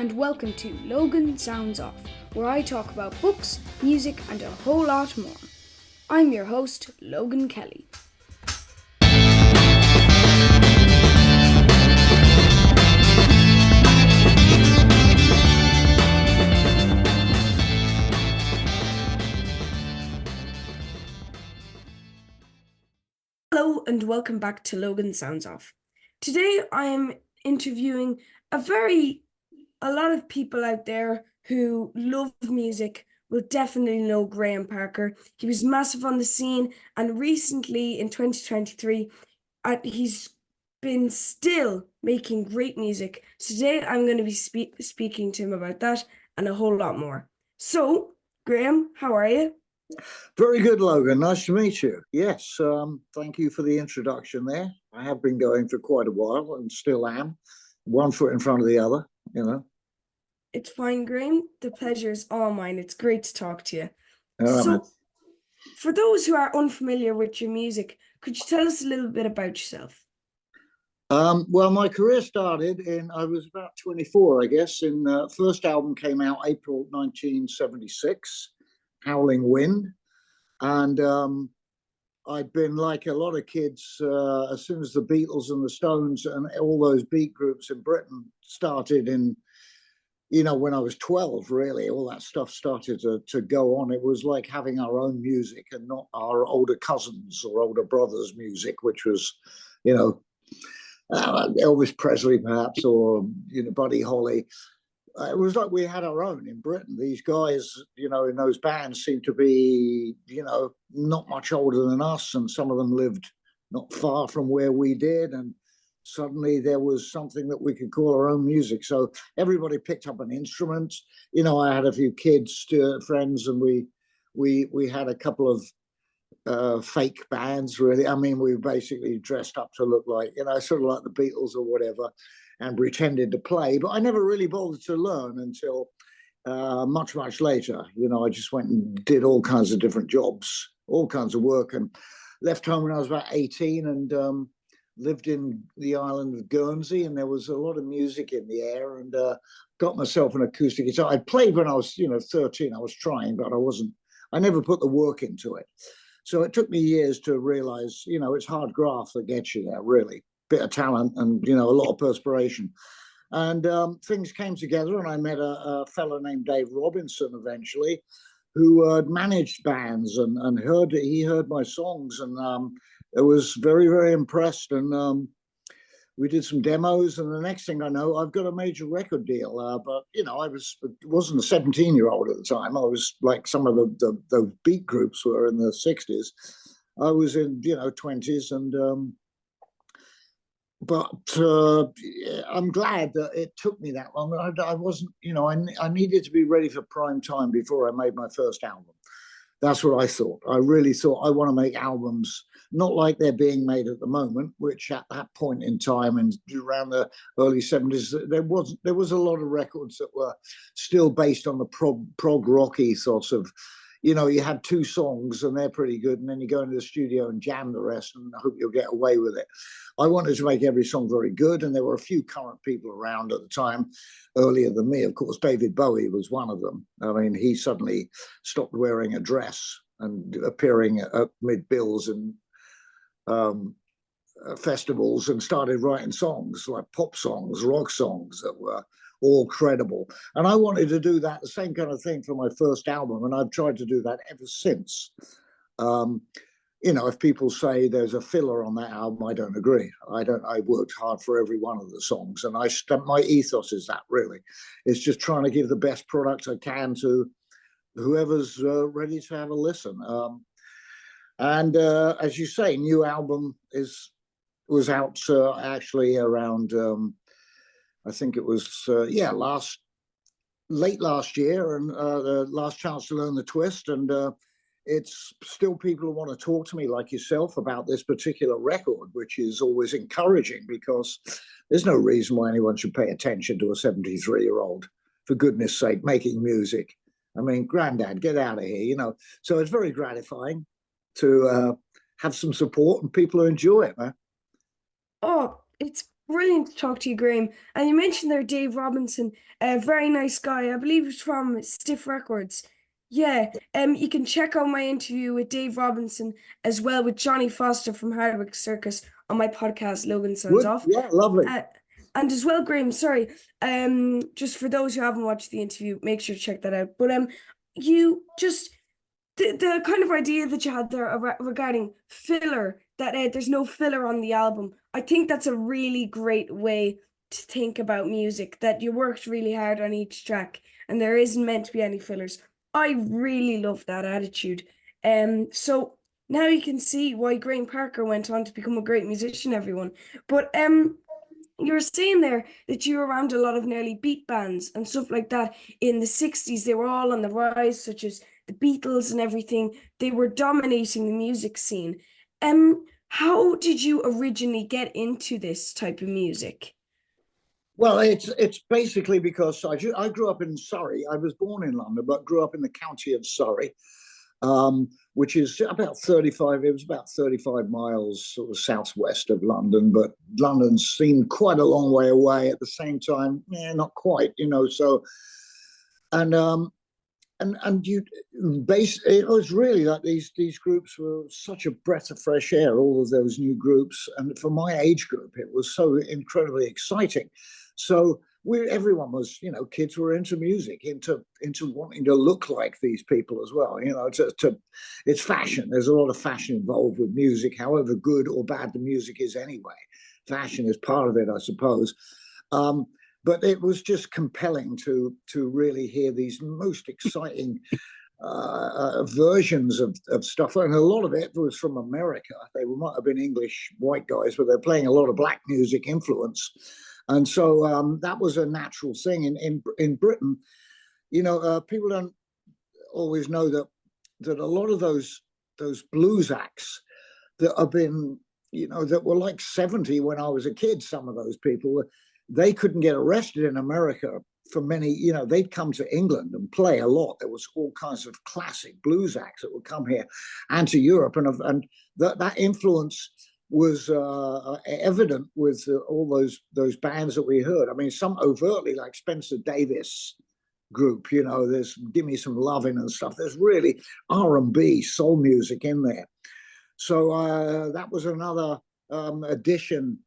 and welcome to Logan Sounds Off, where I talk about books, music, and a whole lot more. I'm your host, Logan Kelly. Hello and welcome back to Logan Sounds Off. Today I am interviewing a lot of people out there who love music will definitely know Graham Parker. He was massive on the scene, and recently in 2023 he's been still making great music. So today I'm going to be speaking to him about that and a whole lot more. So Graham, how are you? Very good, Logan. Nice to meet you. Yes, thank you for the introduction there. I have been going for quite a while and still am. One foot in front of the other, you know. It's fine, Graham. The pleasure is all mine. It's great to talk to you. All right, man. For those who are unfamiliar with your music, could you tell us a little bit about yourself? Well, my career started I was about 24, I guess. First album came out April 1976. Howling Wind, and I'd been like a lot of kids. As soon as the Beatles and the Stones and all those beat groups in Britain started when I was 12, really, all that stuff started to go on. It was like having our own music and not our older cousins or older brothers' music, which was, Elvis Presley perhaps, or Buddy Holly. It was like we had our own in Britain. These guys, in those bands seemed to be, not much older than us, and some of them lived not far from where we did. And suddenly there was something that we could call our own music. So everybody picked up an instrument. I had a few kids, friends, and we had a couple of fake bands, really. I mean, we basically dressed up to look like, sort of like the Beatles or whatever, and pretended to play, but I never really bothered to learn until much, much later. I just went and did all kinds of different jobs, all kinds of work, and left home when I was about 18 and lived in the island of Guernsey, and there was a lot of music in the air, and got myself an acoustic guitar. I played when I was, 13. I was trying, but I never put the work into it. So it took me years to realize, it's hard graft that gets you there, really. Bit of talent and a lot of perspiration, and things came together, and I met a fellow named Dave Robinson eventually, who had managed bands and he heard my songs, and I was very, very impressed, and we did some demos, and the next thing I know, I've got a major record deal. But I wasn't a 17-year-old at the time. I was like some of the beat groups were in the 60s. I was in 20s, and but I'm glad that it took me that long. I wasn't, I needed to be ready for prime time before I made my first album. That's what I thought. I really thought I want to make albums not like they're being made at the moment, which at that point in time and around the early 70s, there was a lot of records that were still based on the prog rock ethos of, you had two songs and they're pretty good, and then you go into the studio and jam the rest and hope you'll get away with it. I wanted to make every song very good, and there were a few current people around at the time, earlier than me. Of course, David Bowie was one of them. I mean, he suddenly stopped wearing a dress and appearing at mid-bills and festivals and started writing songs, like pop songs, rock songs that were all credible. And I wanted to do that, the same kind of thing for my first album, and I've tried to do that ever since. If people say there's a filler on that album, I don't agree. I worked hard for every one of the songs, and my ethos is that, really. It's just trying to give the best product I can to whoever's ready to have a listen. And as you say, new album was out actually around, I think it was, late last year, and the Last Chance to Learn the Twist. And it's still people who want to talk to me like yourself about this particular record, which is always encouraging, because there's no reason why anyone should pay attention to a 73-year-old, for goodness sake, making music. I mean, granddad, get out of here, So it's very gratifying to have some support and people who enjoy it, man. Oh, it's brilliant to talk to you, Graham. And you mentioned there Dave Robinson, a very nice guy. I believe he's from Stiff Records. Yeah, you can check out my interview with Dave Robinson as well with Johnny Foster from Hardwick Circus on my podcast, Logan Sounds Good, Off. yeah, lovely. Uh, and as well, Graham, sorry, just for those who haven't watched the interview, make sure to check that out. But you just the kind of idea that you had there regarding filler, that there's no filler on the album. I think that's a really great way to think about music, that you worked really hard on each track and there isn't meant to be any fillers. I really love that attitude. So now you can see why Graham Parker went on to become a great musician, everyone. But you were saying there that you were around a lot of nearly beat bands and stuff like that in the 60s. They were all on the rise, such as the Beatles and everything. They were dominating the music scene. How did you originally get into this type of music? Well, it's basically because I grew up in Surrey. I was born in London, but grew up in the county of Surrey, which is about 35. It was about 35 miles sort of southwest of London, but London seemed quite a long way away. At the same time, yeah, not quite, you know. So, and you it was really like these groups were such a breath of fresh air, all of those new groups, and for my age group it was so incredibly exciting. So everyone was, you know, kids were into music, into wanting to look like these people as well, you know. It's fashion. There's a lot of fashion involved with music, however good or bad the music is anyway. Fashion is part of it, I suppose. But it was just compelling to really hear these most exciting versions of stuff, and a lot of it was from America. They might have been English white guys, but they're playing a lot of black music influence, and so that was a natural thing in Britain. You know, people don't always know that a lot of those blues acts that have been, you know, that were like 70 when I was a kid. Some of those people, they couldn't get arrested in America for many, you know, they'd come to England and play a lot. There was all kinds of classic blues acts that would come here and to Europe. And that influence was evident with all those bands that we heard. I mean, some overtly, like Spencer Davis group, you know, there's Give Me Some Lovin' and stuff. There's really R&B, soul music in there. So that was another addition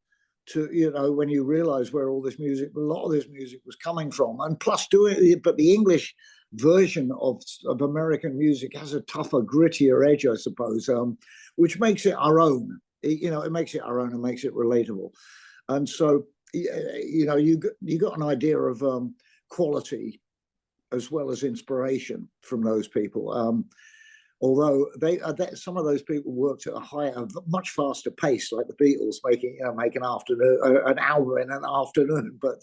to, you know, when you realize where all this music, a lot of this music was coming from, and plus doing it, but the English version of American music has a tougher, grittier edge, I suppose, which makes it our own. You know, it makes it our own and makes it relatable. And so, you know, you got an idea of quality as well as inspiration from those people. Although some of those people worked at a much faster pace, like the Beatles making an album in an afternoon. But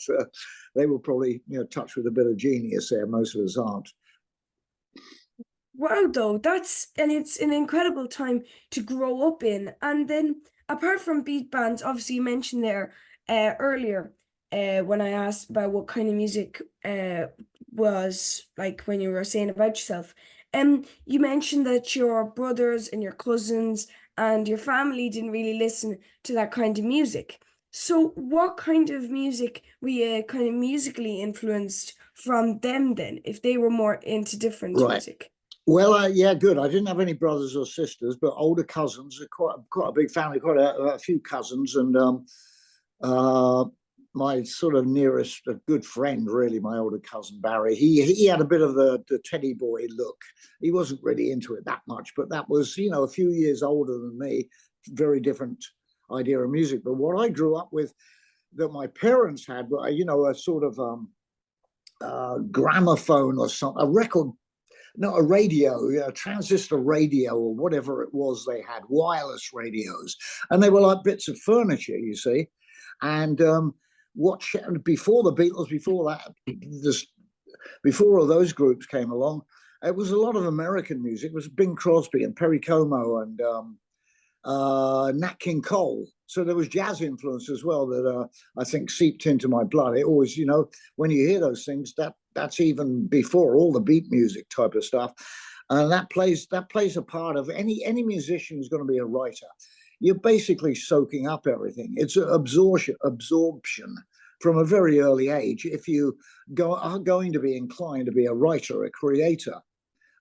they were probably, you know, touched with a bit of genius there. Most of us aren't. Wow, though, it's an incredible time to grow up in. And then, apart from beat bands, obviously you mentioned there earlier when I asked about what kind of music was like when you were saying about yourself. You mentioned that your brothers and your cousins and your family didn't really listen to that kind of music. So, what kind of music were you kind of musically influenced from them then, if they were more into different Right. music? Well, yeah, good. I didn't have any brothers or sisters, but older cousins. Quite a big family, quite a few cousins, and uh, my sort of nearest good friend, really, my older cousin Barry. He had a bit of the teddy boy look. He wasn't really into it that much, but that was, you know, a few years older than me. Very different idea of music. But what I grew up with, that my parents had, you know, a sort of gramophone or something, a record, no, a radio, a transistor radio or whatever it was they had, wireless radios. And they were like bits of furniture, you see. And before the Beatles, before all those groups came along, it was a lot of American music. It was Bing Crosby and Perry Como and Nat King Cole. So there was jazz influence as well that I think seeped into my blood. It always, you know, when you hear those things, that's even before all the beat music type of stuff, and that plays a part of any musician who's going to be a writer. you're basically soaking up everything. It's absorption from a very early age. If you are going to be inclined to be a writer, a creator,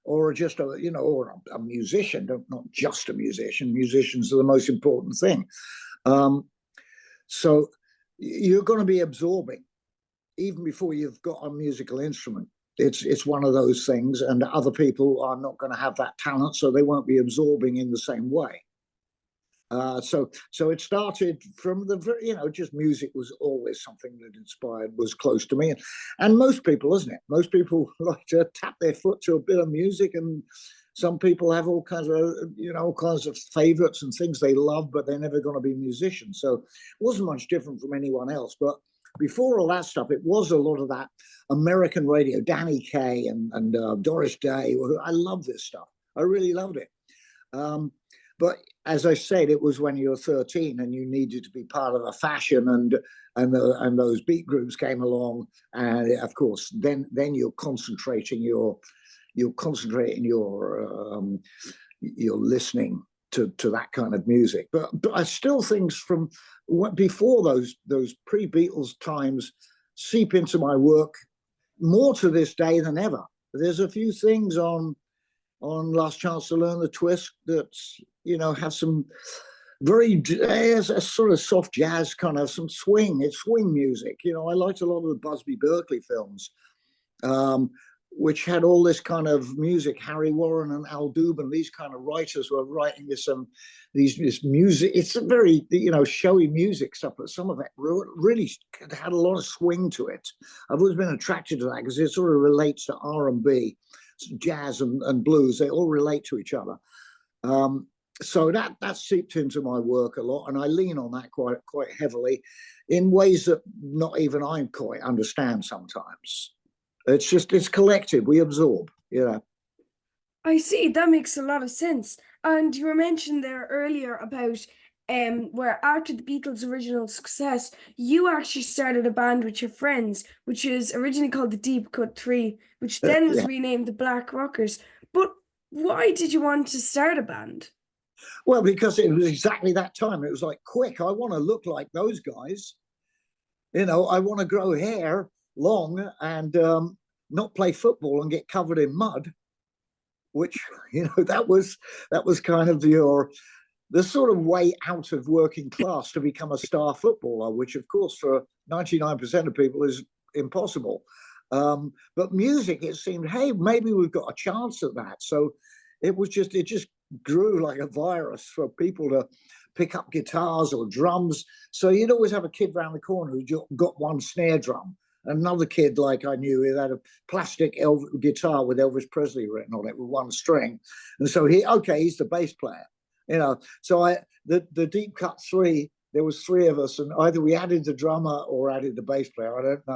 or just a or a musician, not just a musician. Musicians are the most important thing. So you're going to be absorbing even before you've got a musical instrument. It's one of those things, and other people are not going to have that talent, so they won't be absorbing in the same way. So it started from the just music was always something that inspired, was close to me, and most people, isn't it? Most people like to tap their foot to a bit of music, and some people have all kinds of all kinds of favorites and things they love, but they're never going to be musicians. So it wasn't much different from anyone else. But before all that stuff, it was a lot of that American radio, Danny Kaye and Doris Day. I love this stuff. I really loved it. But as I said, it was when you were 13 and you needed to be part of a fashion, and those beat groups came along, and of course, then you're concentrating your listening to that kind of music. But I still things from before those pre-Beatles times seep into my work more to this day than ever. There's a few things on Last Chance to Learn the Twist that have some very a sort of soft jazz kind of some swing. It's swing music. I liked a lot of the Busby Berkeley films, which had all this kind of music. Harry Warren and Al Dubin, these kind of writers were writing this music. It's a very showy music stuff, but some of it really had a lot of swing to it. I've always been attracted to that because it sort of relates to R&B, jazz and blues. They all relate to each other. So that seeped into my work a lot, and I lean on that quite heavily in ways that not even I quite understand sometimes. It's collective. We absorb, I see. That makes a lot of sense. And you were mentioned there earlier about where after the Beatles' original success, you actually started a band with your friends, which is originally called the Deep Cut Three, which then was Yeah. renamed the Black Rockers. But why did you want to start a band? Well, because it was exactly that time. It was like, quick, I want to look like those guys. I want to grow hair long and not play football and get covered in mud, which, that was kind of the sort of way out of working class to become a star footballer, which of course for 99% of people is impossible. But music, it seemed, hey, maybe we've got a chance at that. So it just grew like a virus for people to pick up guitars or drums. So you'd always have a kid around the corner who got one snare drum. Another kid, like I knew, he had a plastic guitar with Elvis Presley written on it with one string. And so he's the bass player. So the Deep Cut Three, there was three of us, and either we added the drummer or added the bass player. I don't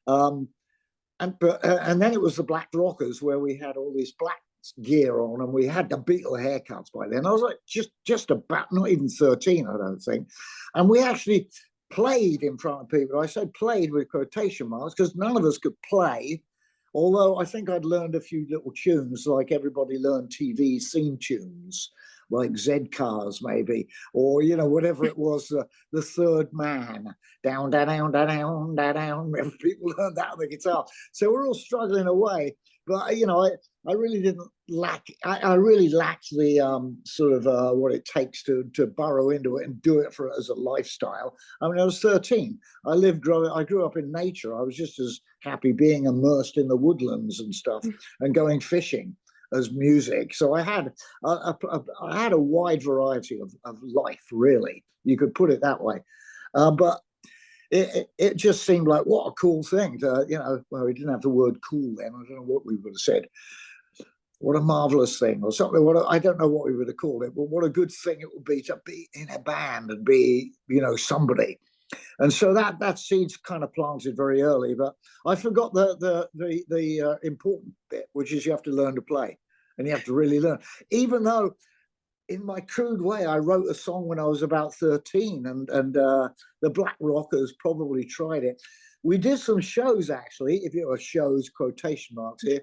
know. And then it was the Black Rockers, where we had all this black gear on, and we had the Beatle haircuts by then. I was like just about not even 13, I don't think. And we actually played in front of people. I say played with quotation marks because none of us could play. Although I think I'd learned a few little tunes, like everybody learned TV theme tunes, like Z Cars maybe, or whatever it was, the Third Man, down, down, down, down, down, down, down. People learned that on the guitar. So we're all struggling away. But I really didn't lack. I really lacked the sort of what it takes to burrow into it and do it as a lifestyle. I mean, I was 13. I grew up in nature. I was just as happy being immersed in the woodlands and stuff and going fishing as music. So I had a wide variety of life, really. You could put it that way. But it just seemed like, what a cool thing to, well, we didn't have the word cool then. I don't know what we would have said. What a marvelous thing or something. I don't know what we would have called it, but what a good thing it would be to be in a band and be, somebody. And so that seed's kind of planted very early. But I forgot the important bit, which is you have to learn to play, and you have to really learn. Even though, in my crude way, I wrote a song when I was about 13, and the Black Rockers probably tried it. We did some shows, actually, if you have shows, quotation marks here,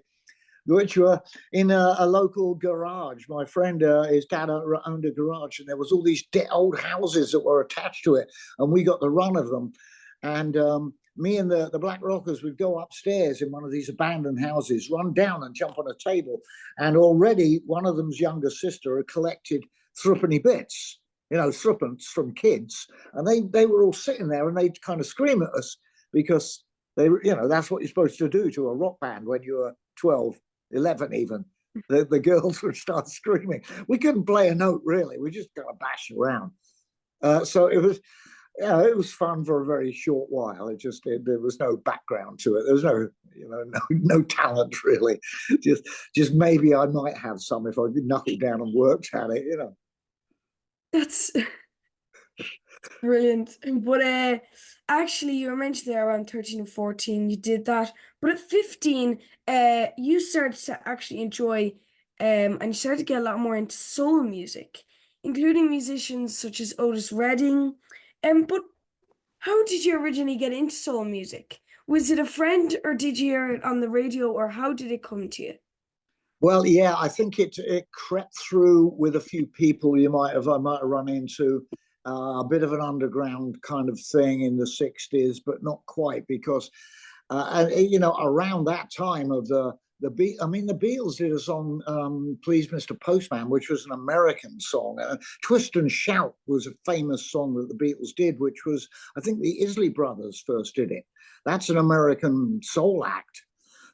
which were in a local garage. My friend, his dad owned a garage, and there was all these old houses that were attached to it, and we got the run of them. And me and the Black Rockers would go upstairs in one of these abandoned houses, run down and jump on a table. And already one of them's younger sister had collected threepenny bits, threepence from kids. And they were all sitting there and they'd kind of scream at us because that's what you're supposed to do to a rock band when you're 12, 11 even. The girls would start screaming. We couldn't play a note really. We just kind of bash around. So it was fun for a very short while. There was no background to it. There was no talent really. Just maybe I might have some if I knuckled down and worked at it. That's brilliant. But actually, you were mentioning there around 13 and 14, you did that. But at 15, you started to actually enjoy and you started to get a lot more into soul music, including musicians such as Otis Redding. But how did you originally get into soul music? Was it a friend, or did you hear it on the radio, or how did it come to you? Well, yeah, I think it crept through with a few people I might have run into a bit of an underground kind of thing in the 60s, but not quite because around that time of the Beatles did a song, "Please, Mr. Postman," which was an American song. "Twist and Shout" was a famous song that the Beatles did, which was, I think, the Isley Brothers first did it. That's an American soul act.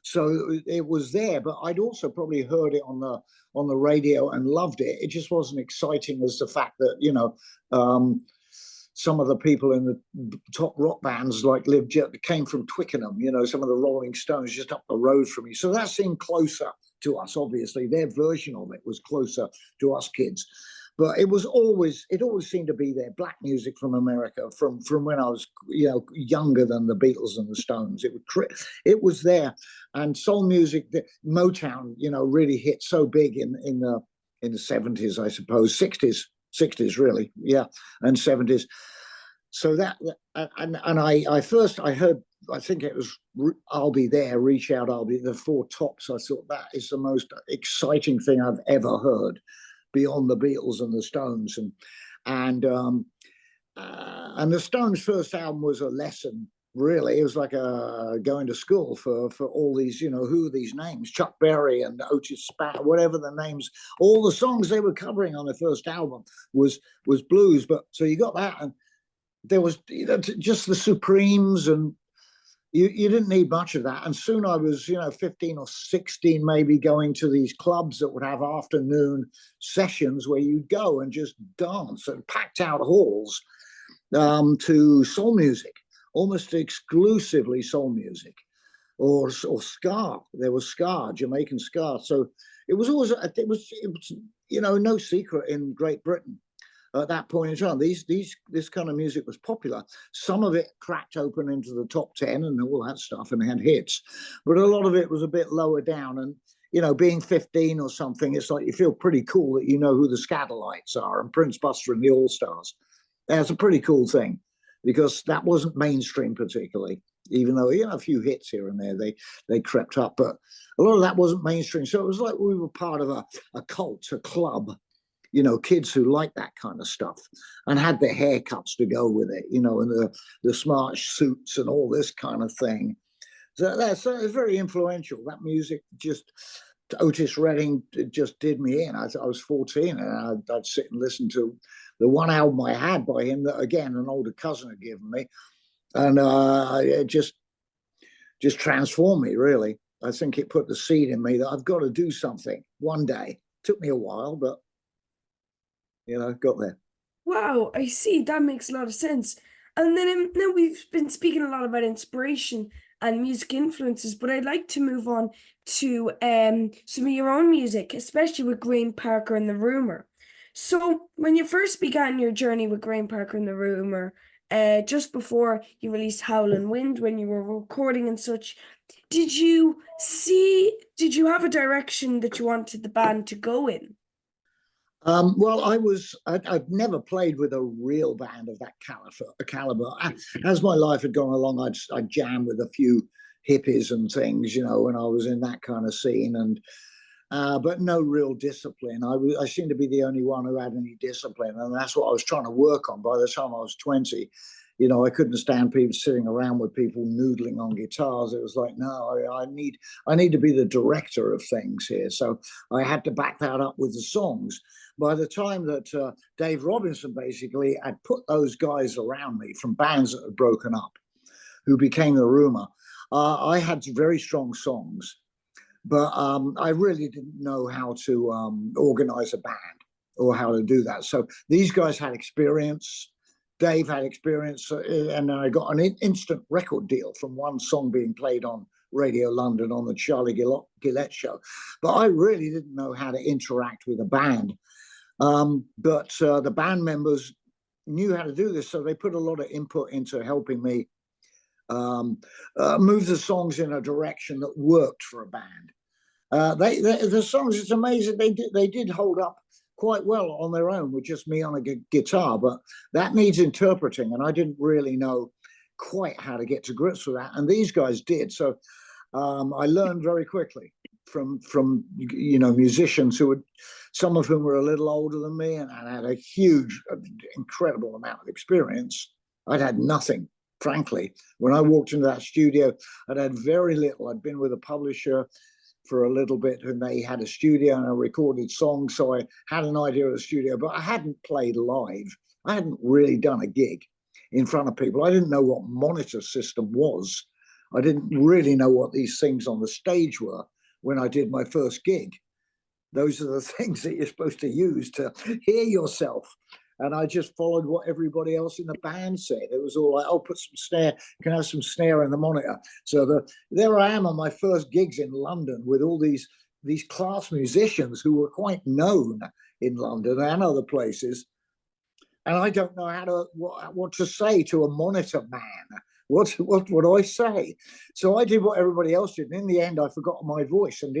So it was there, but I'd also probably heard it on the radio and loved it. It just wasn't exciting as the fact that some of the people in the top rock bands came from Twickenham. Some of the Rolling Stones just up the road from me. So that seemed closer to us. Obviously, their version of it was closer to us kids. But it always seemed to be there. Black music from America, from when I was younger than the Beatles and the Stones. It was there, and soul music, Motown, really hit so big in the 70s, I suppose, 60s really, yeah, and 70s. So that and I heard, I think it was "I'll Be There," "Reach Out, I'll Be," the Four Tops. I thought that is the most exciting thing I've ever heard, beyond the Beatles and the Stones. And the Stones' first album was a lesson, really. It was like going to school for all these, who are these names? Chuck Berry and Otis Spann, whatever the names. All the songs they were covering on their first album was blues. But so you got that, and there was just the Supremes, and you didn't need much of that. And soon I was, 15 or 16, maybe, going to these clubs that would have afternoon sessions where you'd go and just dance, and packed out halls to soul music, almost exclusively soul music, or ska. There was ska, Jamaican ska. So it was no secret in Great Britain at that point in time. This kind of music was popular. Some of it cracked open into the top 10 and all that stuff, and had hits, but a lot of it was a bit lower down. And being 15 or something, it's like you feel pretty cool that you know who the Scatterlights are and Prince Buster and the All Stars. That's a pretty cool thing, because that wasn't mainstream particularly, even though a few hits here and there they crept up, but a lot of that wasn't mainstream. So it was like we were part of a cult, a club, kids who liked that kind of stuff and had their haircuts to go with it, and the smart suits and all this kind of thing. So that's very influential. That music, just Otis Redding, just did me in. I was 14, and I'd sit and listen to the one album I had by him that, again, an older cousin had given me, and it just transformed me, really. I think it put the seed in me that I've got to do something one day. Took me a while, but got there. Wow, I see. That makes a lot of sense. And then now we've been speaking a lot about inspiration and music influences, but I'd like to move on to some of your own music, especially with Graham Parker and the Rumour. So when you first began your journey with Graham Parker and the Rumour, just before you released Howlin' Wind, when you were recording and such, did you have a direction that you wanted the band to go in? Well, I'd never played with a real band of that caliber. As my life had gone along, I'd jam with a few hippies and things, when I was in that kind of scene, and but no real discipline. I seemed to be the only one who had any discipline, and that's what I was trying to work on. By the time I was 20, I couldn't stand people sitting around with people noodling on guitars. It was like, no, I need to be the director of things here. So I had to back that up with the songs. By the time that Dave Robinson basically had put those guys around me from bands that had broken up, who became the Rumour, I had very strong songs, but I really didn't know how to organize a band or how to do that. So these guys had experience. Dave had experience, and I got an instant record deal from one song being played on Radio London on the Charlie Gillette show. But I really didn't know how to interact with a band. But the band members knew how to do this, so they put a lot of input into helping me move the songs in a direction that worked for a band. The songs, it's amazing, they did hold up quite well on their own with just me on a guitar, but that needs interpreting, and I didn't really know quite how to get to grips with that, and these guys did. So I learned very quickly from musicians who would, some of whom were a little older than me and had a huge, incredible amount of experience. I'd had nothing, frankly. When I walked into that studio, I'd had very little. I'd been with a publisher for a little bit, and they had a studio and I recorded songs, so I had an idea of the studio, but I hadn't played live. I hadn't really done a gig in front of people. I didn't know what monitor system was. I didn't really know what these things on the stage were when I did my first gig. Those are the things that you're supposed to use to hear yourself. And I just followed what everybody else in the band said. It was all like, oh, put some snare, can have some snare in the monitor. So there I am on my first gigs in London with all these class musicians who were quite known in London and other places. And I don't know what to say to a monitor man. What would I say? So I did what everybody else did. And in the end, I forgot my voice and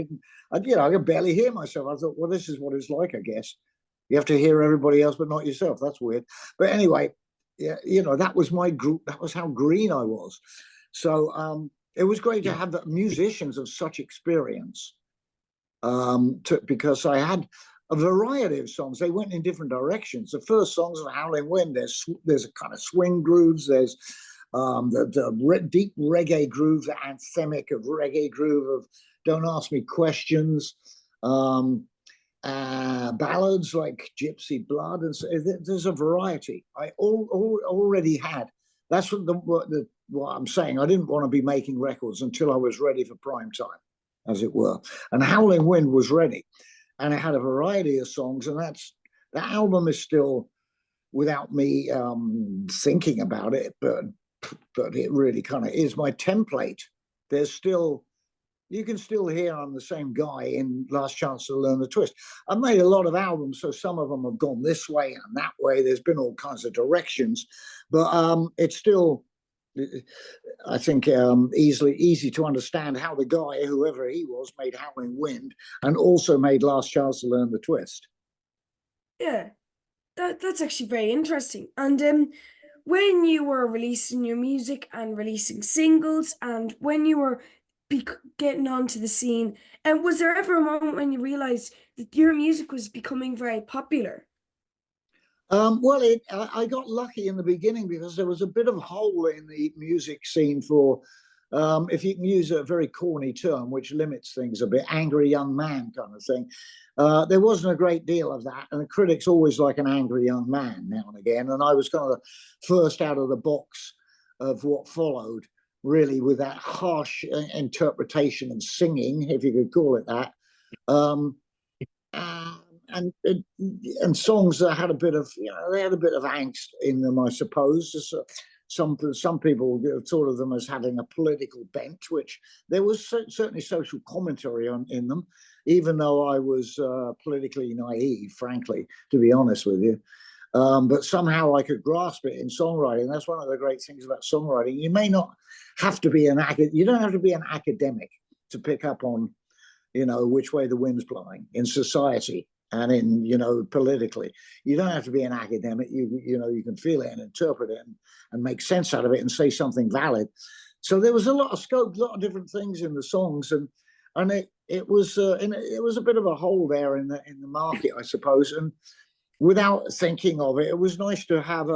I could barely hear myself. I thought, well, this is what it's like, I guess. You have to hear everybody else, but not yourself. That's weird. But anyway, yeah, that was my group. That was how green I was. So it was great to have the musicians of such experience, because I had a variety of songs. They went in different directions. The first songs of Howling Wind, there's a kind of swing grooves. There's the deep reggae groove, the anthemic of reggae groove of Don't Ask Me Questions. Ballads like Gypsy Blood, and so there's a variety. I already had. That's what I'm saying. I didn't want to be making records until I was ready for prime time, as it were. And Howling Wind was ready, and it had a variety of songs. And that album is still, without me thinking about it, but it really kind of is my template. You can still hear I'm the same guy in Last Chance to Learn the Twist. I've made a lot of albums, so some of them have gone this way and that way. There's been all kinds of directions, but it's still, I think, easy to understand how the guy, whoever he was, made Howling Wind and also made Last Chance to Learn the Twist. Yeah, that's actually very interesting. And when you were releasing your music and releasing singles, and when you were getting onto the scene, and was there ever a moment when you realized that your music was becoming very popular? Well, I got lucky in the beginning because there was a bit of a hole in the music scene for, if you can use a very corny term, which limits things a bit, angry young man kind of thing. There wasn't a great deal of that, and the critics always like an angry young man now and again. And I was kind of the first out of the box of what followed, really, with that harsh interpretation and singing, if you could call it that, and songs that had a bit of, they had a bit of angst in them, I suppose. Some people thought of them as having a political bent, which there was certainly social commentary in them, even though I was politically naive, frankly, to be honest with you. But somehow I could grasp it in songwriting. That's one of the great things about songwriting. You may not have to be you don't have to be an academic to pick up on, which way the wind's blowing in society and in, politically. You don't have to be an academic. You can feel it and interpret it and make sense out of it and say something valid. So there was a lot of scope, a lot of different things in the songs, and it was a bit of a hole there in the market, I suppose. And without thinking of it, it was nice to have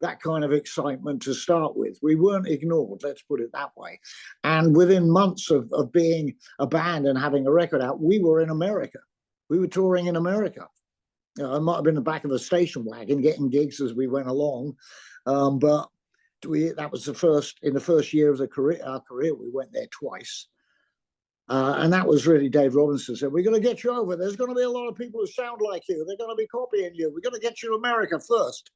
that kind of excitement to start with. We weren't ignored, let's put it that way. And within months of being a band and having a record out, we were in America. We were touring in America. I might have been in the back of a station wagon getting gigs as we went along, but that was in the first year of our career, we went there twice. And that was really Dave Robinson said, we're going to get you over. There's going to be a lot of people who sound like you. They're going to be copying you. We're going to get you to America first.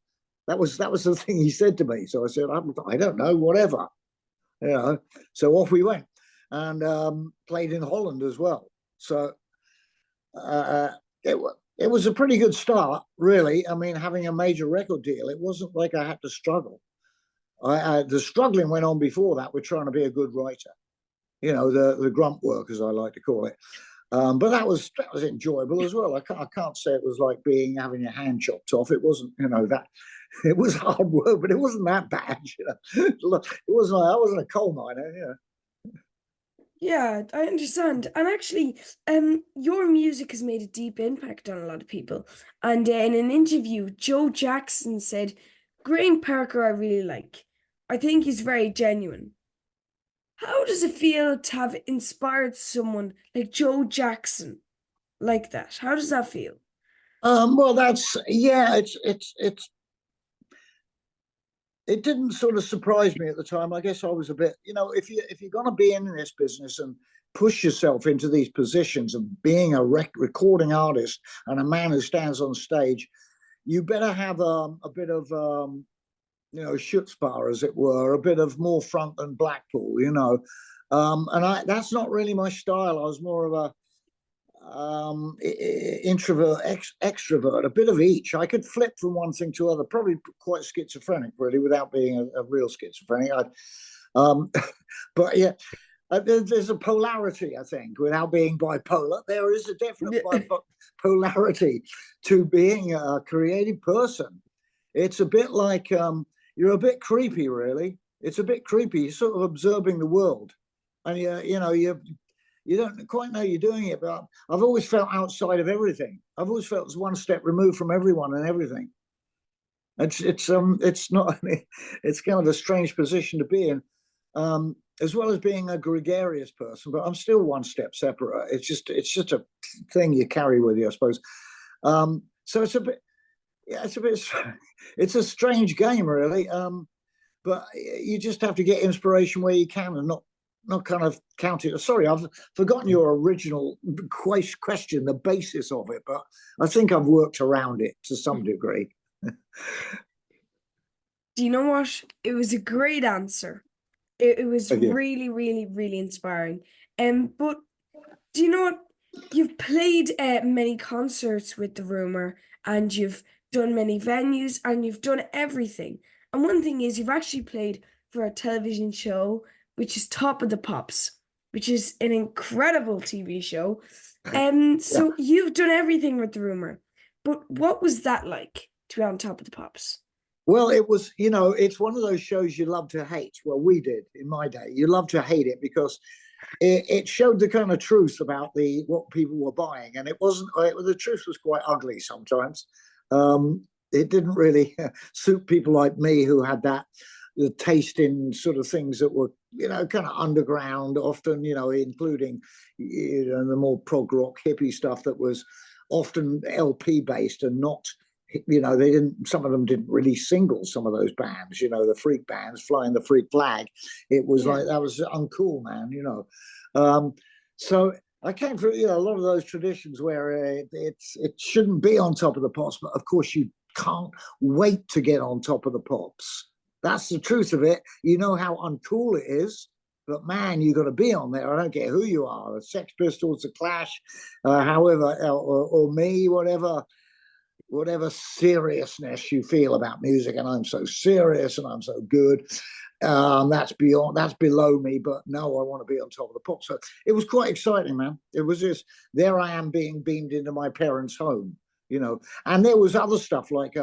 That was the thing he said to me. So I said, I don't know, whatever. So off we went and played in Holland as well. So it was a pretty good start, really. I mean, having a major record deal, it wasn't like I had to struggle. The struggling went on before that with trying to be a good writer. The grunt work, as I like to call it. But that was enjoyable as well. I can't say it was like having your hand chopped off. It wasn't, that. It was hard work, but it wasn't that bad. It wasn't. I wasn't a coal miner. Yeah, I understand. And actually, your music has made a deep impact on a lot of people. And in an interview, Joe Jackson said, Graham Parker, I really like. I think he's very genuine. How does it feel to have inspired someone like Joe Jackson like that? How does that feel? Well, it didn't sort of surprise me at the time. I guess I was a bit, if you're going to be in this business and push yourself into these positions of being a recording artist and a man who stands on stage, you better have a bit of chutzpah, as it were, a bit of more front than Blackpool, and that's not really my style. I was more of a introvert, extrovert, a bit of each. I could flip from one thing to other, probably quite schizophrenic, really, without being a real schizophrenic. But yeah, there's a polarity, I think, without being bipolar. There is a definite polarity to being a creative person. It's a bit like you're a bit creepy, really. It's a bit creepy. You're sort of observing the world, and you don't quite know you're doing it. But I've always felt outside of everything. I've always felt one step removed from everyone and everything. It's not. I mean, it's kind of a strange position to be in, as well as being a gregarious person. But I'm still one step separate. It's just a thing you carry with you, I suppose. So it's a bit. Yeah, it's a strange game, really. But you just have to get inspiration where you can and not kind of count it. Sorry, I've forgotten your original question, the basis of it, but I think I've worked around it to some degree. Do you know what? It was a great answer. It was Thank you. really, really, really inspiring. But do you know what? You've played many concerts with the Rumour, and you've done many venues, and you've done everything. And one thing is, you've actually played for a television show, which is Top of the Pops, which is an incredible TV show. Yeah. So you've done everything with the Rumour. But what was that like to be on Top of the Pops? Well, it was, it's one of those shows you love to hate. Well, we did in my day. You love to hate it because it showed the kind of truth about what people were buying, and it wasn't. The truth was quite ugly sometimes. It didn't really suit people like me who had the taste in sort of things that were, kind of underground, often, including, the more prog rock hippie stuff that was often LP based and not. Some of them didn't release singles, some of those bands, the freak bands flying the freak flag. It was like, that was uncool, man, So I came from, a lot of those traditions where it shouldn't be on Top of the Pops, but of course you can't wait to get on Top of the Pops. That's the truth of it. You know how uncool it is, but man, you got to be on there. I don't care who you are, the Sex Pistols, the Clash, however, or me, whatever seriousness you feel about music, and I'm so serious and I'm so good. That's below me, but no, I want to be on Top of the Pop. So it was quite exciting, man. It was just, there I am being beamed into my parents' home, and there was other stuff like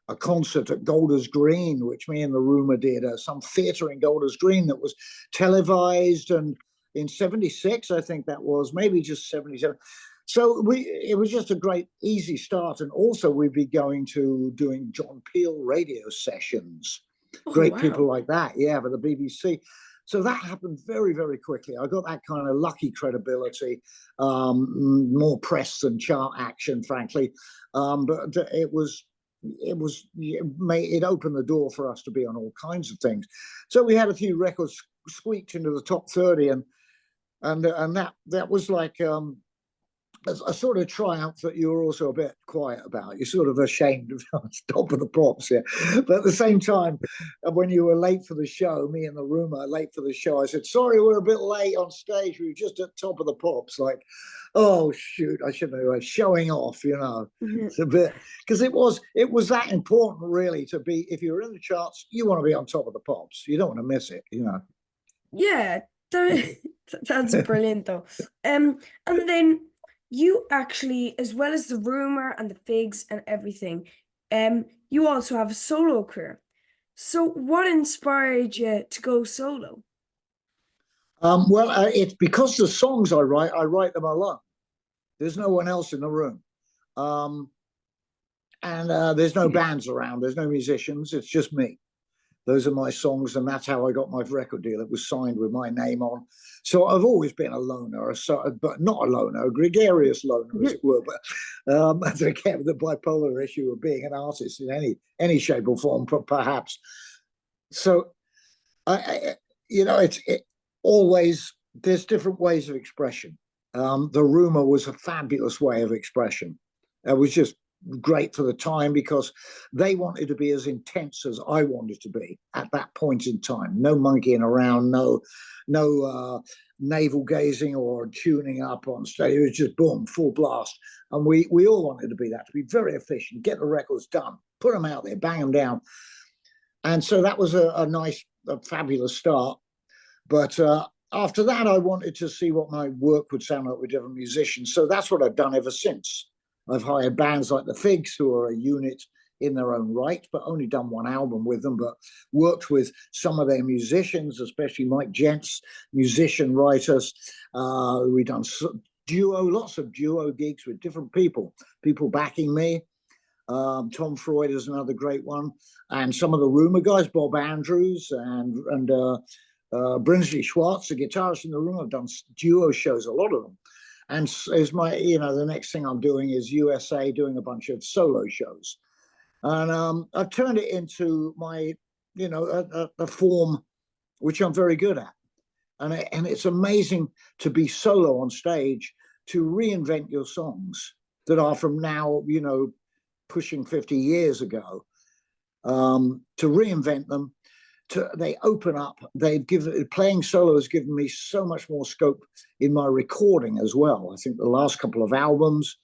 a concert at Golders Green, which me and the Rumour did, some theatre in Golders Green that was televised, and in '76, I think that was, maybe just '77. So it was just a great, easy start. And also we'd be going to doing John Peel radio sessions, Oh, great people wow. like that, yeah, for the BBC. So that happened very, very quickly. I got that kind of lucky credibility, more press than chart action, frankly. But it opened the door for us to be on all kinds of things. So we had a few records squeaked into the top 30, and that was like a sort of triumph that you were also a bit quiet about. You're sort of ashamed of top of the pops here. But at the same time, when you were late for the show, me and the Rumour late for the show, I said, sorry, we're a bit late on stage. We were just at top of the pops. Like, oh, shoot, I shouldn't have, like, showing off, you know. Mhm. It's a bit, because it was that important, really, to be, if you're in the charts, you want to be on top of the pops. You don't want to miss it, you know. Yeah, that's brilliant though. And then you actually, as well as the Rumour and the Figs and everything, you also have a solo career. So what inspired you to go solo? Well, it's because the songs I write them alone. There's no one else in the room. Um, and there's no bands around. There's no musicians. It's just me. Those are my songs, and that's how I got my record deal. It was signed with my name on. So I've always been a loner, but not a loner, a gregarious loner, as it were. But again, the bipolar issue of being an artist in any shape or form, perhaps. So it's always, there's different ways of expression. The Rumour was a fabulous way of expression. It was just great for the time because they wanted to be as intense as I wanted to be at that point in time. No monkeying around, no navel gazing or tuning up on stage. It was just boom, full blast. And we all wanted to be that, to be very efficient, get the records done, put them out there, bang them down. And so that was a nice, a fabulous start. But after that, I wanted to see what my work would sound like with different musicians. So that's what I've done ever since. I've hired bands like the Figs, who are a unit in their own right, but only done one album with them, but worked with some of their musicians, especially Mike Gents, musician writers. We've done lots of duo gigs with different people backing me. Tom Freud is another great one. And some of the Rumour guys, Bob Andrews and Brinsley Schwartz, the guitarist in the Rumour. I've done duo shows, a lot of them. And is my, the next thing I'm doing is USA, doing a bunch of solo shows. And I've turned it into my, a form which I'm very good at. And it's amazing to be solo on stage, to reinvent your songs that are from now, pushing 50 years ago, to reinvent them. They open up. Playing solo has given me so much more scope in my recording as well. I think the last couple of albums,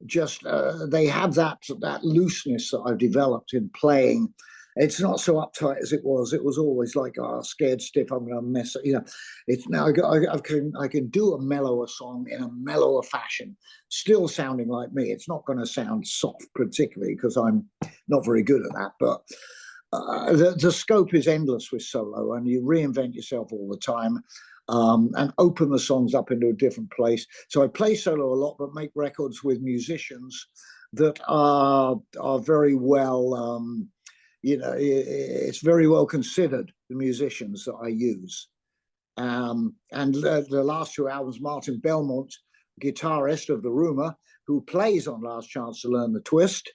just they have that looseness that I've developed in playing. It's not so uptight as it was. It was always like, scared stiff, I'm going to mess it. It's now I can do a mellower song in a mellower fashion, still sounding like me. It's not going to sound soft particularly because I'm not very good at that, but the scope is endless with solo, and you reinvent yourself all the time, and open the songs up into a different place. So I play solo a lot, but make records with musicians that are very well. It's very well considered, the musicians that I use. And the last two albums, Martin Belmont, guitarist of the Rumour, who plays on Last Chance to Learn the Twist,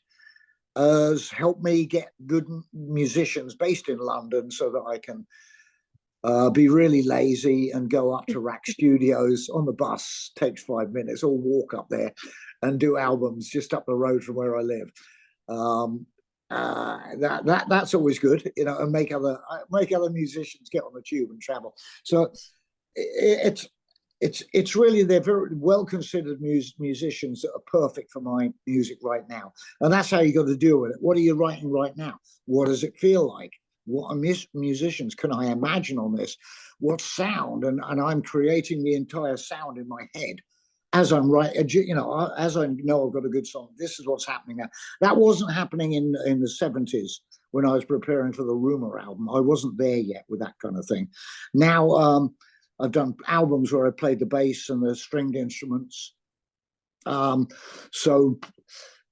has helped me get good musicians based in London so that I can be really lazy and go up to Rack Studios on the bus, takes 5 minutes, or walk up there and do albums just up the road from where I live. That's always good, and make other musicians get on the tube and travel. So it's really, they're very well considered musicians that are perfect for my music right now, and that's how you got to deal with it. What are you writing right now? What does it feel like? What musicians can I imagine on this? What sound? And I'm creating the entire sound in my head as I'm right, as I know I've got a good song, this is what's happening now. That wasn't happening in the 70s when I was preparing for the Rumour album. I wasn't there yet with that kind of thing. Now I've done albums where I played the bass and the stringed instruments. So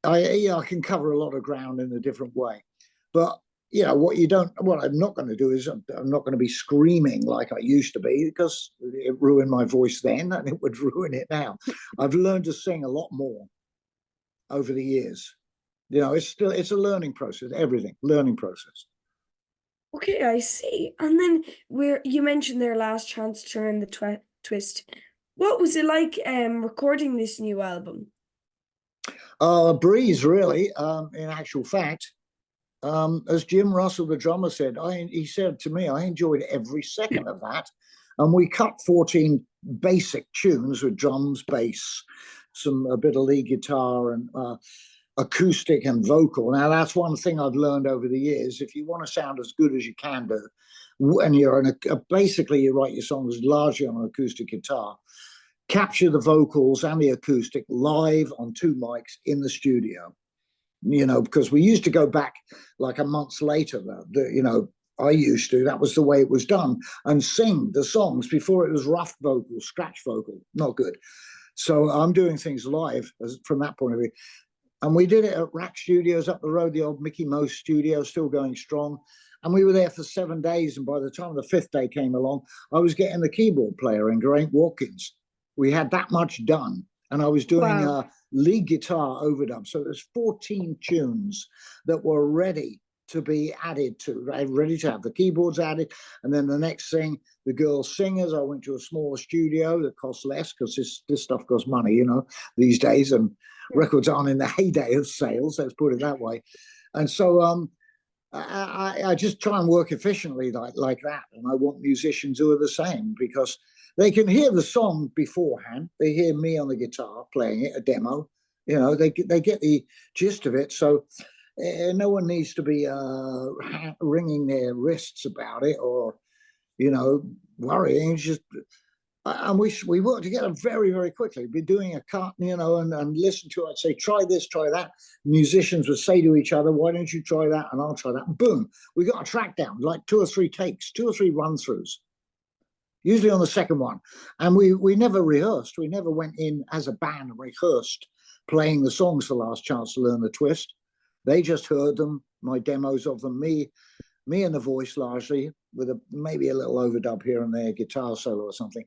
I can cover a lot of ground in a different way. But what I'm not going to do is I'm not going to be screaming like I used to be, because it ruined my voice then and it would ruin it now. I've learned to sing a lot more over the years. It's a learning process, everything, learning process. Okay, I see. And then where you mentioned their last chance to learn the twist. What was it like recording this new album? Breeze, really, in actual fact. As Jim Russell, the drummer, said, he said to me, I enjoyed every second of that. And we cut 14 basic tunes with drums, bass, a bit of lead guitar, and acoustic and vocal. Now, that's one thing I've learned over the years. If you want to sound as good as you can do, and basically you write your songs largely on an acoustic guitar, capture the vocals and the acoustic live on two mics in the studio. Because we used to go back like a month later, I used to, that was the way it was done, and sing the songs before it was rough vocal, scratch vocal, not good. So I'm doing things live from that point of view. And we did it at Rack Studios up the road, the old Mickey Mouse studio, still going strong. And we were there for 7 days. And by the time the fifth day came along, I was getting the keyboard player in Geraint Watkins. We had that much done. And I was doing Wow. lead guitar overdub. So there's 14 tunes that were ready to be added to, ready to have the keyboards added. And then the next thing, the girl singers, I went to a smaller studio that costs less, because this stuff costs money, these days. And records aren't in the heyday of sales, let's put it that way. And so I just try and work efficiently like that. And I want musicians who are the same, because they can hear the song beforehand. They hear me on the guitar playing it, a demo. They get the gist of it. So no one needs to be wringing their wrists about it, or worrying. It's just, and we work together very, very quickly. Be doing a cut, and listen to it. I'd say, try this, try that. Musicians would say to each other, why don't you try that? And I'll try that. And boom, we got a track down, like 2 or 3 takes, 2 or 3 run-throughs, usually on the second one. And we never rehearsed. We never went in as a band and rehearsed playing the songs for Last Chance to Learn the Twist. They just heard them, my demos of them, me and the voice largely, with maybe a little overdub here and there, guitar solo or something.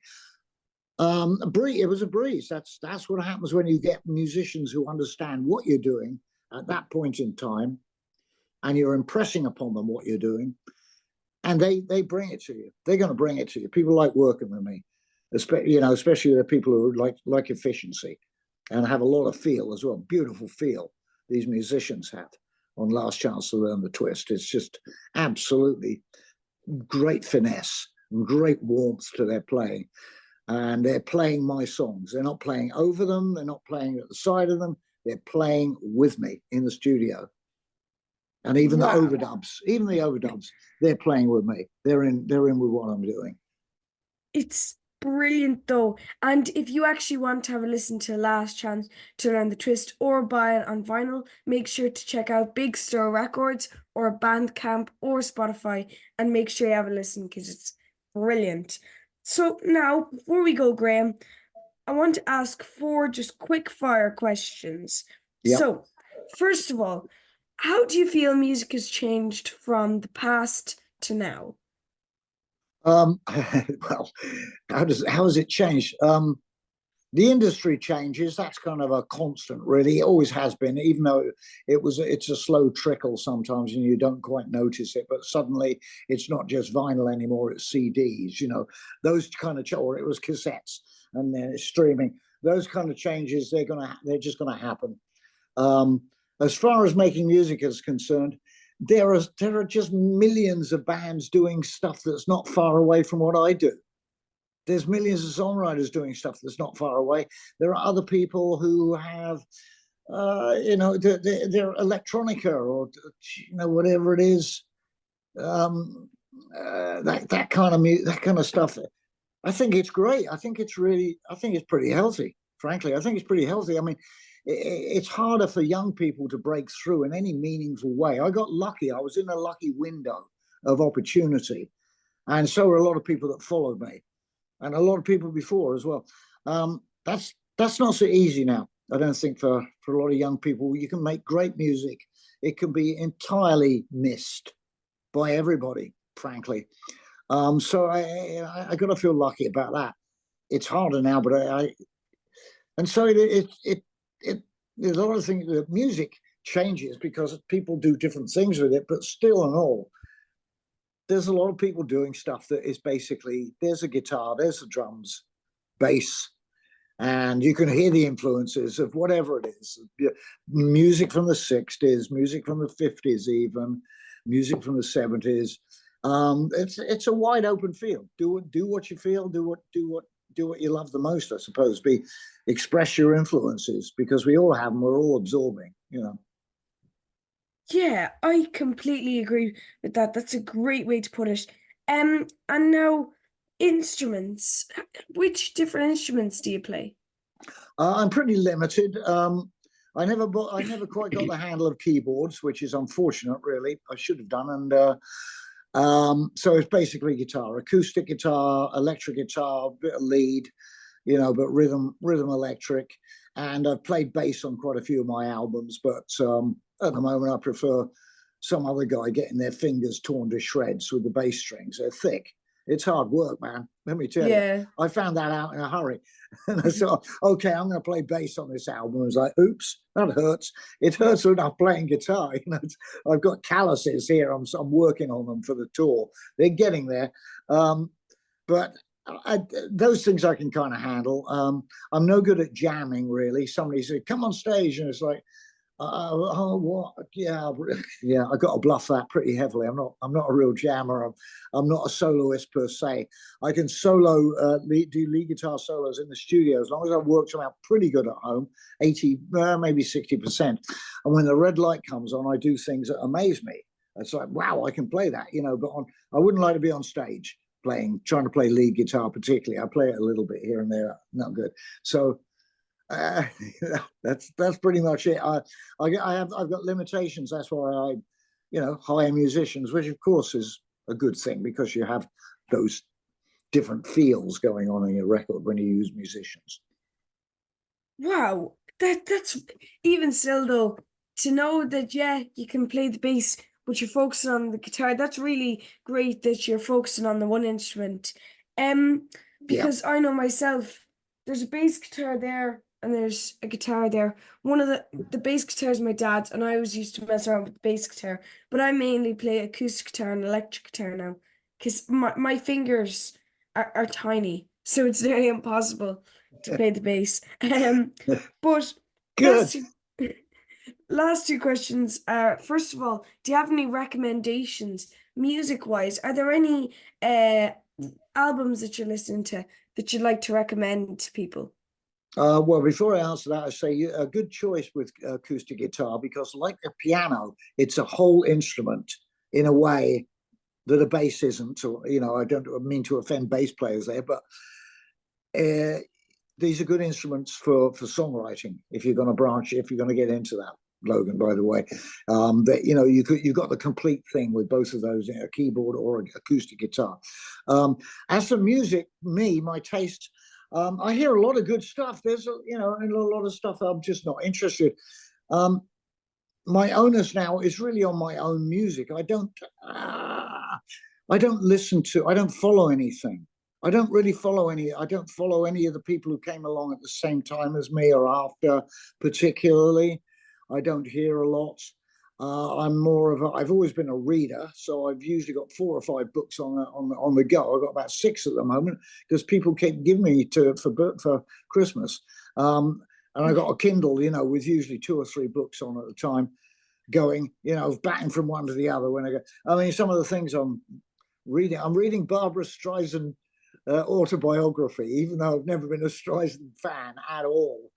It was a breeze. That's what happens when you get musicians who understand what you're doing at that point in time, and you're impressing upon them what you're doing, and they bring it to you. They're going to bring it to you. People like working with me, especially the people who like efficiency and have a lot of feel as well. Beautiful feel these musicians have on Last Chance to Learn the Twist. It's just absolutely great finesse and great warmth to their playing. And they're playing my songs. They're not playing over them. They're not playing at the side of them. They're playing with me in the studio. And even Wow. the overdubs, they're playing with me. They're in with what I'm doing. It's brilliant though. And if you actually want to have a listen to Last Chance to Learn the Twist or buy it on vinyl, make sure to check out Big Store Records or Bandcamp or Spotify, and make sure you have a listen, because it's brilliant. So now, before we go, Graham, I want to ask 4 just quick fire questions. Yep. So, first of all, how do you feel music has changed from the past to now? Well, how has it changed? The industry changes. That's kind of a constant, really. It always has been, even though it's a slow trickle sometimes, and you don't quite notice it. But suddenly, it's not just vinyl anymore; it's CDs. Those kind of, or it was cassettes, and then it's streaming. Those kind of changes, they're just gonna happen. As far as making music is concerned, there are just millions of bands doing stuff that's not far away from what I do. There's millions of songwriters doing stuff that's not far away. There are other people who have, their electronica, or whatever it is, that kind of stuff. I think it's great. I think it's pretty healthy. frankly. I think it's pretty healthy. I mean, it's harder for young people to break through in any meaningful way. I got lucky. I was in a lucky window of opportunity. And so are a lot of people that followed me, and a lot of people before as well. That's not so easy now. I don't think for a lot of young people. You can make great music. It can be entirely missed by everybody, frankly. So I got to feel lucky about that. It's harder now, but and so it there's a lot of things. The music changes because people do different things with it, but still and all, there's a lot of people doing stuff that is basically there's a guitar, there's the drums, bass, and you can hear the influences of whatever it is. Music from the 60s, music from the 50s, even music from the 70s. It's a wide open field. Do what you feel. Do what you love the most. I suppose. Express your influences because we all have them. We're all absorbing. You know. Yeah, I completely agree with that. That's a great way to put it. And now instruments. Which different instruments do you play? I'm pretty limited. I never quite got the handle of keyboards, which is unfortunate. Really, I should have done. And so it's basically guitar, acoustic guitar, electric guitar, bit of lead, but rhythm electric. And I've played bass on quite a few of my albums, but at the moment I prefer some other guy getting their fingers torn to shreds with the bass strings. They're thick. It's hard work, man. Let me tell you. Yeah. I found that out in a hurry. And I thought, okay, I'm going to play bass on this album. I was like, oops, that hurts. It hurts enough playing guitar. I've got calluses here. I'm working on them for the tour. They're getting there. But those things I can kind of handle. I'm no good at jamming, really. Somebody said, come on stage. And it's like, oh, what? Yeah, yeah. I got to bluff that pretty heavily. I'm not a real jammer. I'm not a soloist per se. I can solo, do lead guitar solos in the studio as long as I work them out pretty good at home, 80, maybe 60%. And when the red light comes on, I do things that amaze me. It's like, wow, I can play that, But I wouldn't like to be on stage trying to play lead guitar particularly. I play it a little bit here and there, not good. So uh, that's pretty much it. I've got limitations. That's why hire musicians, which of course is a good thing because you have those different feels going on in your record when you use musicians. Wow, that's even still though, to know that yeah, you can play the bass, but you're focusing on the guitar. That's really great that you're focusing on the one instrument. Um, Yeah. because I know myself, there's a bass guitar there and there's a guitar there. One of the bass guitar is my dad's, and I always used to mess around with the bass guitar, but I mainly play acoustic guitar and electric guitar now, because my fingers are tiny, so it's nearly impossible to play the bass. But Good. last two, last two questions are, first of all, do you have any recommendations music wise? Are there any albums that you're listening to that you'd like to recommend to people? Well, before I answer that, I say a good choice with acoustic guitar because, like the piano, it's a whole instrument in a way that a bass isn't. Or, I don't mean to offend bass players there, but these are good instruments for songwriting. If you're going to get into that, Logan, by the way, that you've got the complete thing with both of those, a keyboard or an acoustic guitar. As for music, my taste. I hear a lot of good stuff. There's and a lot of stuff I'm just not interested. My onus now is really on my own music. I don't listen to. I don't follow anything. I don't really follow any. I don't follow any of the people who came along at the same time as me or after, particularly. I don't hear a lot. I'm more of a. I've always been a reader, so I've usually got 4 or 5 books on the go. I've got about 6 at the moment because people keep giving me for Christmas. And I got a Kindle, with usually 2 or 3 books on at a time, going, batting from one to the other. When I go, I mean, some of the things I'm reading Barbara Streisand autobiography, even though I've never been a Streisand fan at all.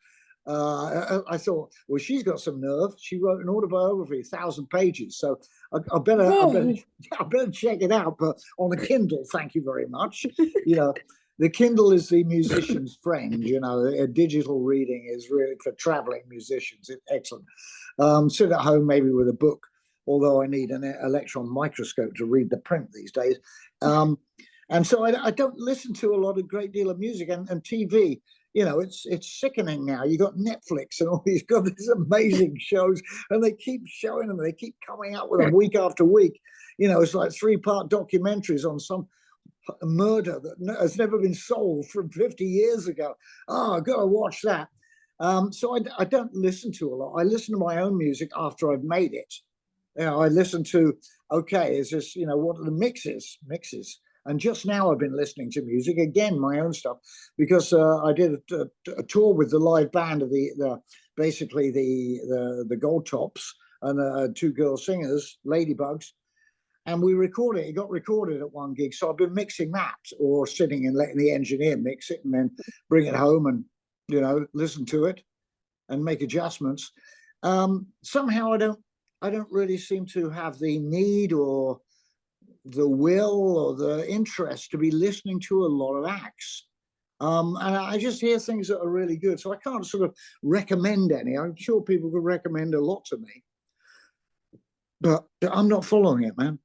I thought, well, she's got some nerve. She wrote an autobiography, 1,000 pages. So I better Whoa. I better check it out. But on a Kindle, thank you very much. You know, the Kindle is the musician's friend. You know, a digital reading is really for traveling musicians. It's excellent. Sit at home maybe with a book, although I need an electron microscope to read the print these days. And so I don't listen to a great deal of music, and TV. You know, it's sickening now. You got Netflix and all these got these amazing shows, and they keep showing them. They keep coming out with them week after week. You know, it's like 3-part documentaries on some murder that has never been solved from 50 years ago. Oh, I've got to watch that. So I don't listen to a lot. I listen to my own music after I've made it. You know, I listen to, okay, is this, you know, what are the mixes? And just now I've been listening to music again, my own stuff, because I did a tour with the live band of basically the Goldtops and 2 girl singers, Ladybugs, and we recorded it. It got recorded at one gig, so I've been mixing that, or sitting and letting the engineer mix it, and then bring it home and, you know, listen to it and make adjustments. Somehow I don't really seem to have the need or the will or the interest to be listening to a lot of acts. And I just hear things that are really good. So I can't sort of recommend any. I'm sure people could recommend a lot to me, but I'm not following it, man.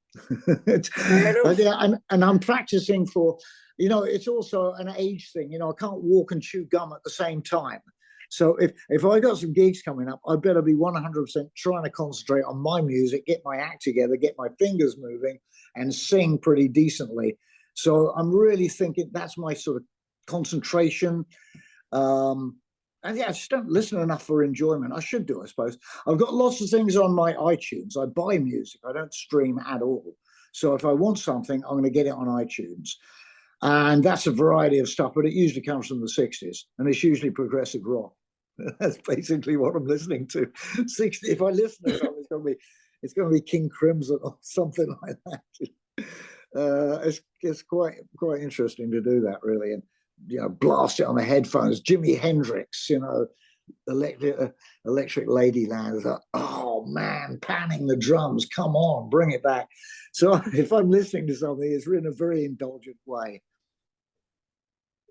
And I'm practicing for, you know, it's also an age thing. You know, I can't walk and chew gum at the same time. So if I got some gigs coming up, I better be 100% trying to concentrate on my music, get my act together, get my fingers moving, and sing pretty decently. So I'm really thinking that's my sort of concentration. And yeah, I just don't listen enough for enjoyment. I should do, I suppose. I've got lots of things on my iTunes. I buy music. I don't stream at all. So if I want something, I'm going to get it on iTunes. And that's a variety of stuff, but it usually comes from the 60s, and it's usually progressive rock. That's basically what I'm listening to. 60. If I listen to something, it's going to be King Crimson or something like that. It's quite interesting to do that, really, and, you know, blast it on the headphones. Jimi Hendrix, you know, Electric Ladyland. Like, oh man, panning the drums. Come on, bring it back. So if I'm listening to something, it's in a very indulgent way.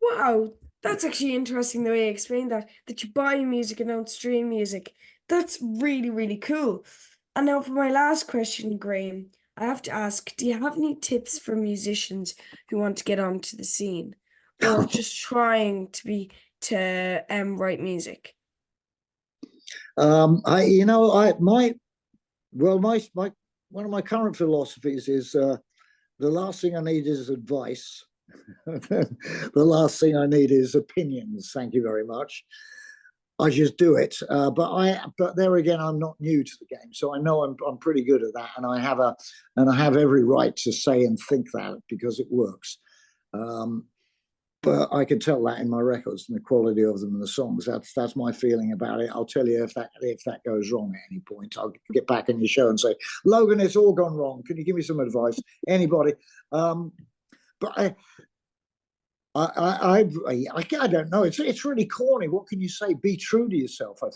Wow, that's actually interesting the way you explained that you buy music and don't stream music. That's really, really cool. And now for my last question, Graham, I have to ask, do you have any tips for musicians who want to get onto the scene or just trying to write music? I you know I my well my one of my current philosophies is the last thing I need is advice. The last thing I need is opinions. Thank you very much. I just do it. But there again, I'm not new to the game, so I know I'm pretty good at that, and I have every right to say and think that because it works. Um, but I can tell that in my records and the quality of them and the songs. That's my feeling about it. I'll tell you if that goes wrong at any point. I'll get back in your show and say, Logan, it's all gone wrong. Can you give me some advice? Anybody? But I don't know. It's really corny. What can you say? Be true to yourself. I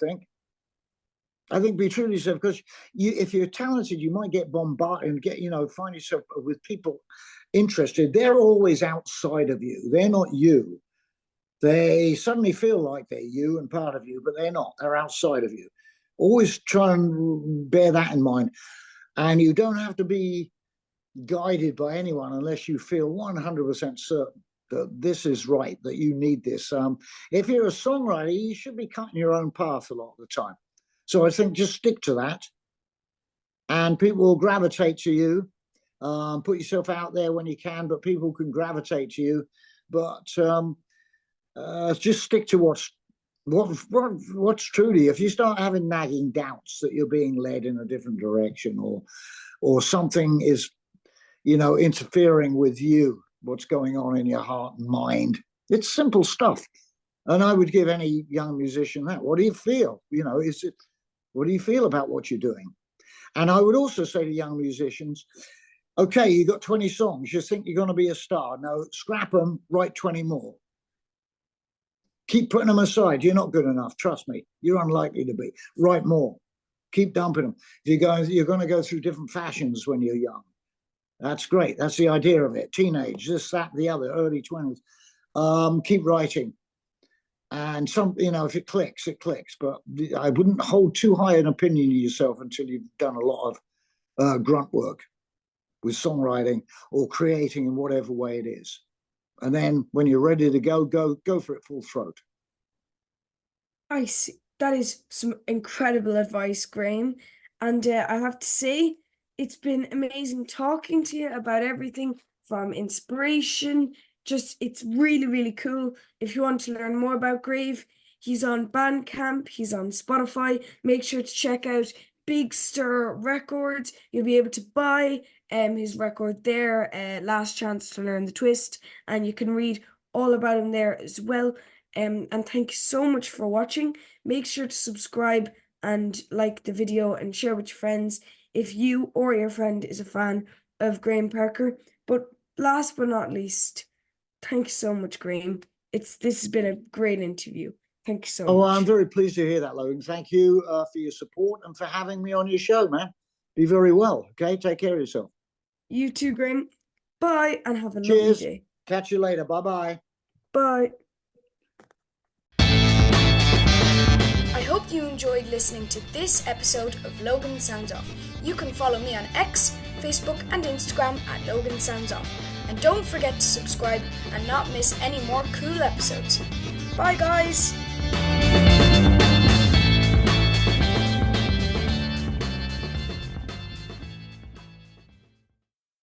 think be true to yourself, because if you're talented, you might get bombarded and find yourself with people interested. They're always outside of you. They're not you. They suddenly feel like they're you and part of you, but they're not. They're outside of you. Always try and bear that in mind. And you don't have to be guided by anyone unless you feel 100% certain that this is right, that you need this. If you're a songwriter, you should be cutting your own path a lot of the time. So I think just stick to that, and people will gravitate to you. Put yourself out there when you can, but people can gravitate to you. But just stick to what's true to you. If you start having nagging doubts that you're being led in a different direction, or something is, interfering with you, what's going on in your heart and mind, it's simple stuff. And I would give any young musician that. What do you feel? What do you feel about what you're doing? And I would also say to young musicians, okay, you got 20 songs. You think you're going to be a star. No, scrap them, write 20 more. Keep putting them aside. You're not good enough. Trust me. You're unlikely to be. Write more. Keep dumping them. You're going to go through different fashions when you're young. That's great. That's the idea of it. Teenage, this, that, the other, early 20s. keep writing. And if it clicks, it clicks. But I wouldn't hold too high an opinion of yourself until you've done a lot of grunt work with songwriting or creating in whatever way it is. And then when you're ready to go for it full throat. I see. That is some incredible advice, Graham. And I have to say, it's been amazing talking to you about everything from inspiration. Just, it's really, really cool. If you want to learn more about Grave, he's on Bandcamp, he's on Spotify. Make sure to check out Big Stir Records. You'll be able to buy his record there, Last Chance to Learn the Twist, and you can read all about him there as well. And thank you so much for watching. Make sure to subscribe and like the video and share with your friends if you or your friend is a fan of Graham Parker. But last but not least, thank you so much, Graham. This has been a great interview. Thank you so Oh, much. I'm very pleased to hear that, Logan. Thank you for your support and for having me on your show, man. Be very well. Okay, take care of yourself. You too, Graham. Bye and have a lovely Cheers. day. Catch you later. Bye-bye. Bye. I hope you enjoyed listening to this episode of Logan Sounds Off. You can follow me on X, Facebook and Instagram at Logan Sounds Off. And don't forget to subscribe and not miss any more cool episodes. Bye guys!